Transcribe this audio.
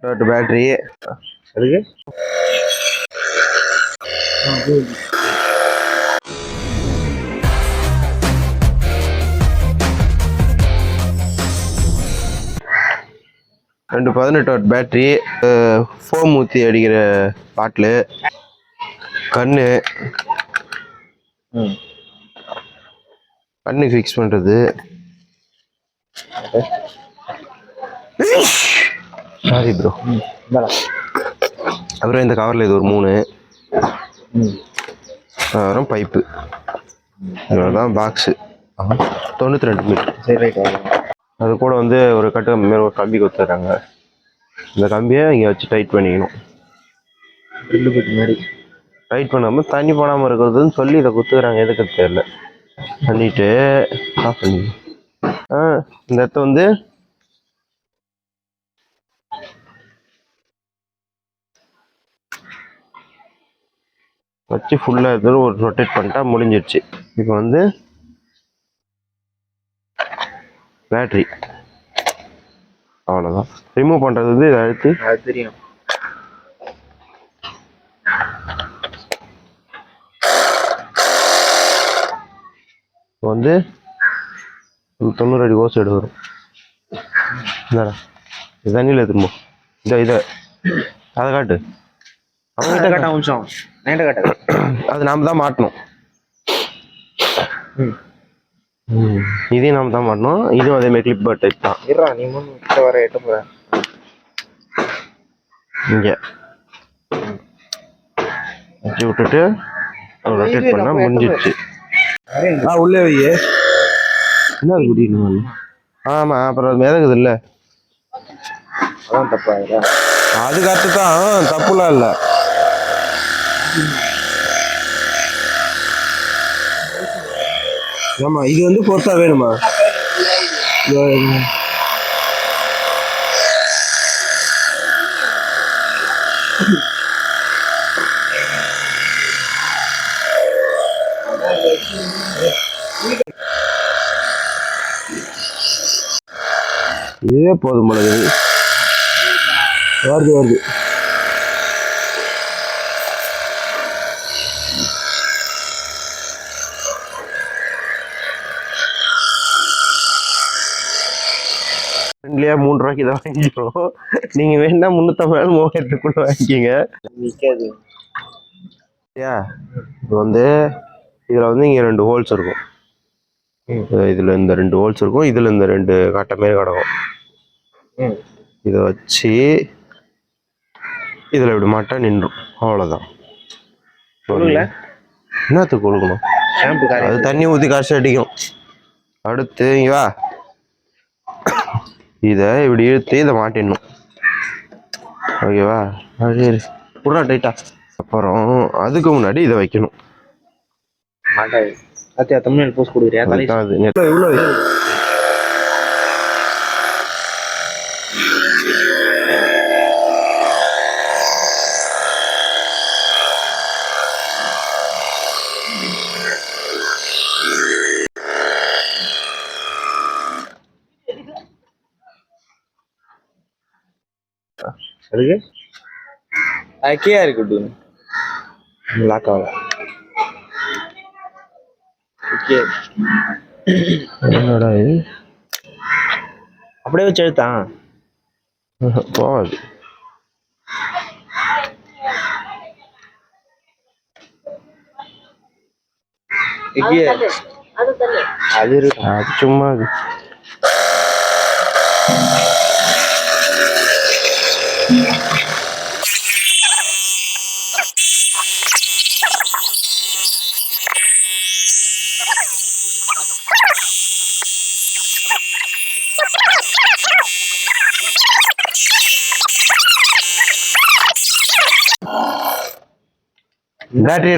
Battery அதுக்கு 18 what battery, foam ஊற்றி அடிக்கிற பாட்டிலு, கண்ணு ஃபிக்ஸ் பண்ணுறது, சாரி ப்ரோ. அப்புறம் இந்த கவரில் இது ஒரு 3, அப்புறம் பைப்பு, இவ்வளோதான் பாக்ஸு. 92 மீட்டர். சரி ரைட். அது கூட வந்து ஒரு கட்டு மேலே ஒரு கம்பி கொடுத்துட்றாங்க. இந்த கம்பியை இங்கே வச்சு டைட் பண்ணிக்கணும். மாதிரி டைட் பண்ணாமல் தண்ணி போடாமல் இருக்கிறதுன்னு சொல்லி இதை கொடுத்துக்கிறாங்க. எதுக்கு தெரியல. பண்ணிட்டு ஆஃப் பண்ணி இந்த இடத்த வந்து வச்சு ஃபுல்லாக இருக்கிறது ஒரு ரொட்டேட் பண்ணிட்டா முடிஞ்சிடுச்சு. இப்போ வந்து பேட்ரி அவ்வளோதான். ரிமூவ் பண்ணுறது வந்து இதை அழுத்தி அது தெரியும். இப்போ வந்து 90 அடி ஓஸ் எடு வரும். இது தண்ணியில் திரும்ப இதை அதை காட்டு. அவங்க காட்ட அம்சம் காட்டு. அது நாம தான் மாட்டணும். இதையும் நாம தான் மாட்டணும். இதுவும் அதே மாதிரி கிளிப் பாட் டைப் தான். நீ வர எட்ட போற இங்கே வச்சு விட்டுட்டு ரொட்டேட் பண்ணா முடிஞ்சிடுச்சு. உள்ளே வையே. என்ன அது குடிக்கணும்? ஆமா, அப்புறம் அது மிதக்குது இல்லை, அதான் தப்பா. அது கரெக்டு தான், தப்புலாம் இல்லை. ஆமா, இது வந்து பொறுத்தா வேணுமா? இதே போதும் போல. வருது ஃப்ரெண்ட்லியா 3 ரூபாய்க்கு இதை வாங்கிக்கிறோம். நீங்க வேணா 350 3000 வாங்கிக்கிங்க. இப்போ வந்து இதுல வந்து இங்க 2 ஹோல்ஸ் இருக்கும். இதுல இந்த 2 ஹோல்ஸ் இருக்கும். இதுல இந்த 2 காட்ட மாரி கிடக்கும். இதை வச்சு இதுல இப்படி மாட்டா நின்றும். அவ்வளவுதான். என்னத்துக்கு கொடுக்கணும்? அது தண்ணி ஊற்றி காசு அடிக்கும். அடுத்து இங்க வா, இதை இப்படி இழுத்து இதை மாட்டிடணும். ஓகேவா? புறா டைட்டா. அப்புறம் அதுக்கு முன்னாடி இதை வைக்கணும். தமிழ் போஸ்ட் கொடுக்குறியா? அதுக்கு கீழே இருக்கு. லாக் ஆகல. என்னடா இது? அப்படியே வச்சு எழுத்தான் போகாது. அது இருக்கு, அது சும்மா பேட்டரி